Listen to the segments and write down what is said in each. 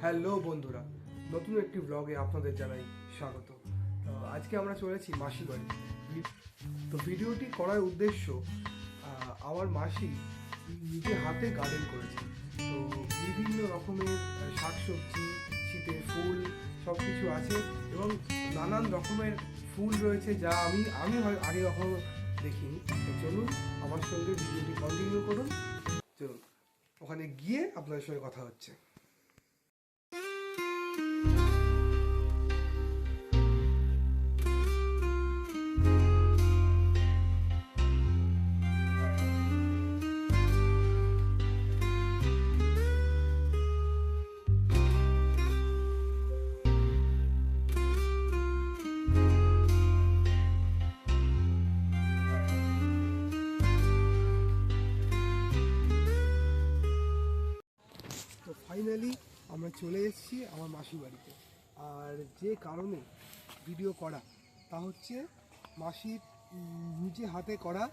Hello বন্ধুরা, নতুন একটি ব্লগে আপনাদের জানাই স্বাগত। তো আজকে আমরা চলেছি মাসি বাড়ি। তো ভিডিওটি করার উদ্দেশ্য, আমার মাসি নিজে হাতে গার্ডেন করেছে। তো বিভিন্ন রকমের শাকসবজি, শীতের ফুল সব কিছু আছে এবং নানান রকমের ফুল রয়েছে যা আমি আগে কখনো দেখিনি। তো চলুন আমার সঙ্গে ভিডিওটি কন্টিনিউ করুন। চলুন ওখানে গিয়ে আপনাদের সঙ্গে কথা হচ্ছে। তো ফাইনালি আমরা চলে এসেছি আমার মাসির বাড়িতে। আর যে কারণে ভিডিও করা তা হচ্ছে মাসির নিজে হাতে করা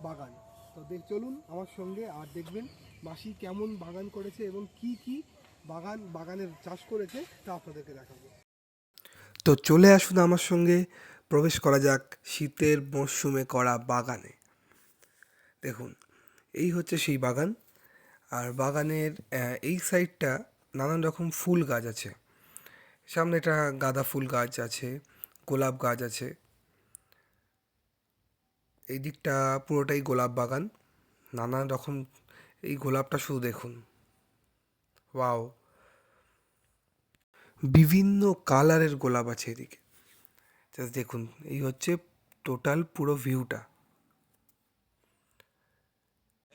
বাগান। তো চলুন আমার সঙ্গে আর দেখবেন মাসি কেমন বাগান করেছে এবং কি কি বাগানের চাষ করেছে তা আপনাদেরকে দেখাবো। তো চলে আসুন আমার সঙ্গে, প্রবেশ করা যাক শীতের মরশুমে করা বাগানে। দেখুন, এই হচ্ছে সেই বাগান। আর বাগানের এই সাইডটা নানান রকম ফুল গাছ আছে। সামনে একটা গাঁদা ফুল গাছ আছে, গোলাপ গাছ আছে। এই দিকটা পুরোটাই গোলাপ বাগান, নানান রকম। এই গোলাপটা শুধু দেখুন, ওয়াও, বিভিন্ন কালারের গোলাপ আছে এদিকে। জাস্ট দেখুন, এই হচ্ছে টোটাল পুরো ভিউটা।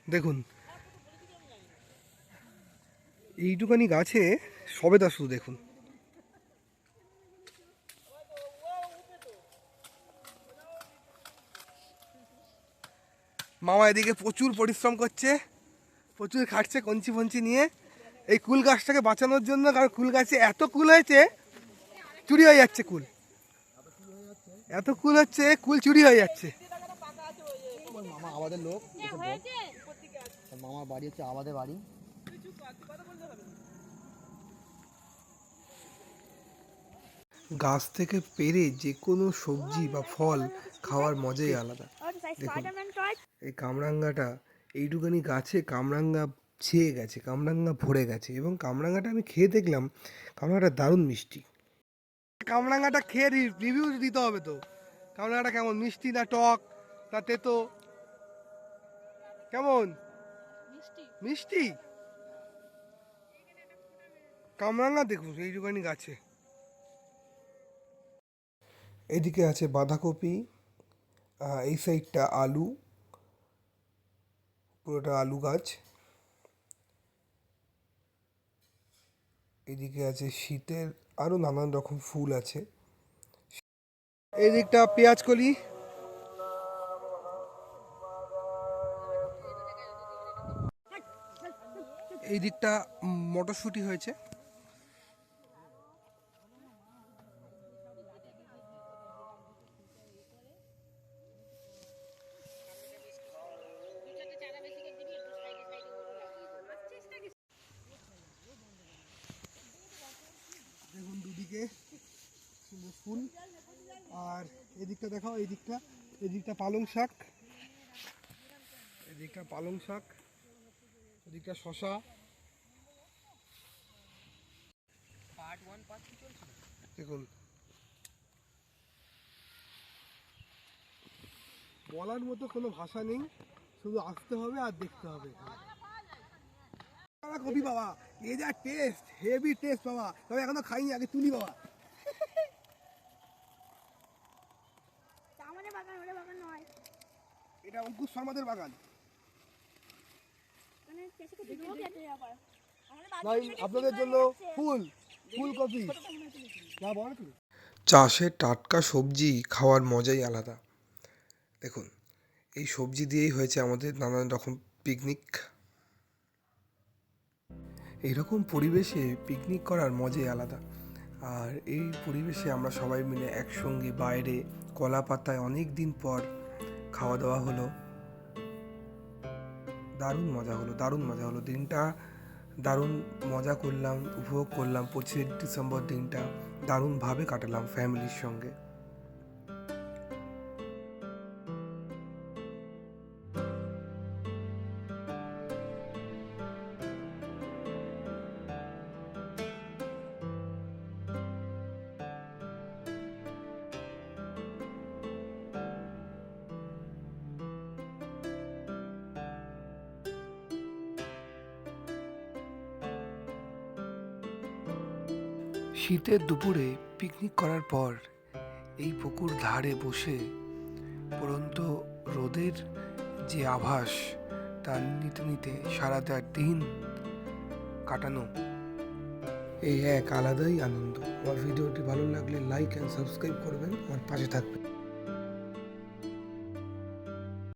দেখুন, এইটুখানি গাছে সবেদা শুধু দেখুন। মামা এদিকে প্রচুর পরিশ্রম করছে, প্রচুর খাটছে কঞ্চি ফঞ্চি নিয়ে এই কুল গাছটাকে বাঁচানোর জন্য। কারণ কুল গাছে এত কুল হয়েছে, চুরি হয়ে যাচ্ছে কুল। এত কুল হচ্ছে, কুল চুরি হয়ে যাচ্ছে। মামা আমাদের লোক, মামার বাড়ি হচ্ছে আমাদের বাড়ি। গাছ থেকে পেরে যে কোনো সবজি বা ফল খাওয়ার মজাই আলাদা। দেখুন, এই কামরাঙ্গাটা এইটুখানি গাছে কামরাঙ্গা ছেয়ে গেছে, কামরাঙ্গা ভরে গেছে এবং কামরাঙ্গাটা আমি খেয়ে দেখলাম, কামরাঙ্গাটা দারুণ মিষ্টি। কামরাঙ্গাটা খেয়ে রিভিউ দিতে হবে। তো কামরাঙ্গাটা কেমন, মিষ্টি না টক না তেতো? কেমন? মিষ্টি। কামরাঙ্গা দেখুন এইটুখানি গাছে। এদিকে আছে বাঁধাকপি, এই সাইডটা আলু, পুরোটা আলু গাছ। এদিকে আছে শীতের আরও নানান রকম ফুল আছে। এই দিকটা পেঁয়াজ কলি, এই দিকটা মটরশুঁটি হয়েছে। দেখুন দুদিকে সুন্দর ফুল। আর এদিকটা দেখাও, এদিকটা পালং শাক, এদিকটা পালং শাক, এদিকটা শশা। দেখুন, বলার মতো কোনো ভাষা নেই, শুধু আসতে হবে আর দেখতে হবে। কপি বাবা, এ যা টেস্ট, হেভি টেস্ট বাবা। তবে এখনো খাইনি, আগে তুলি বাবা। এটা অঙ্কুশ শর্মাদের বাগান। আপনাদের জন্য ফুলকপি। চাষে টাটকা সবজি খাওয়ার মজাই আলাদা। দেখুন, এই সবজি দিয়েই হয়েছে আমাদের নানান রকম পিকনিক। এইরকম পরিবেশে পিকনিক করার মজাই আলাদা। আর এই পরিবেশে আমরা সবাই মিলে একসঙ্গে বাইরে কলা পাতায় অনেক দিন পর খাওয়া দাওয়া হলো। দারুণ মজা হলো, দারুণ মজা হলো। দিনটা দারুণ মজা করলাম, উপভোগ করলাম 25 ডিসেম্বর দিনটা, দারুণভাবে কাটালাম ফ্যামিলির সঙ্গে। শীতের দুপুরে পিকনিক করার পর এই পুকুর ধারে বসে পড়ন্ত রোদের যে আভাস তা নিতে নিতে সারাটা দিন কাটানো এই এক আলাদাই আনন্দ। আমার ভিডিওটি ভালো লাগলে লাইক অ্যান্ড সাবস্ক্রাইব করবেন, আমার পাশে থাকবেন।